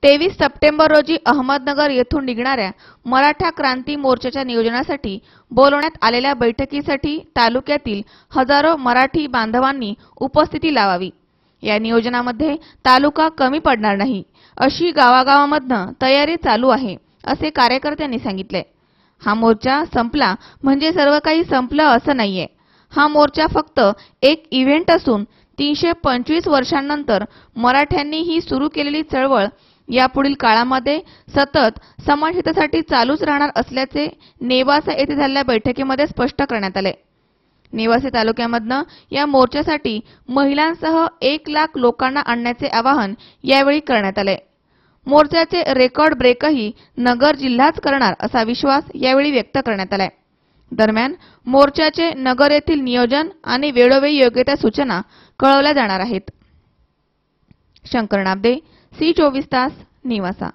23 September रोजी अहमदनगर येथून निघणाऱ्या मराठा क्रांती मोर्चाच्या नियोजनासाठी बोलवण्यात आलेल्या बैठकीसाठी तालुक्यातील हजारो मराठी बांधवांनी उपस्थिती लावावी। या नियोजनामध्ये तालुका कमी पडणार नाही अशी गावागावांमधून तयारी चालू आहे असे कार्यकर्त्यांनी सांगितले। हा मोर्चा संपला म्हणजे सर्व काही संपलं असं नाहीये। हा मोर्चा फक्त एक इव्हेंट असून 325 वर्षांनंतर मराठ्यांनी ही सुरू केलेली चळवळ यापुढील काळामध्ये सतत समाजहितासाठी चालूच राहणार असल्याचे नेवासा येथे झालेल्या बैठकीमध्ये स्पष्ट करण्यात आले। नेवासे तालुक्यामधून या मोर्चासाठी महिलांसह 1 लाख लोकांना आणण्याचे आवाहन यावेळी करण्यात आले। मोर्चाचे रेकॉर्ड ब्रेकही नगर जिल्हाच करणार असा विश्वास यावेळी व्यक्त करण्यात आला। दरम्यान मोर्चाचे नगर येथील नियोजन आणि वेळोवेळी योग्य त्या सूचना कळवल्या जाणार आहेत। शंकर नाबदे, C24 तास, नेवासा।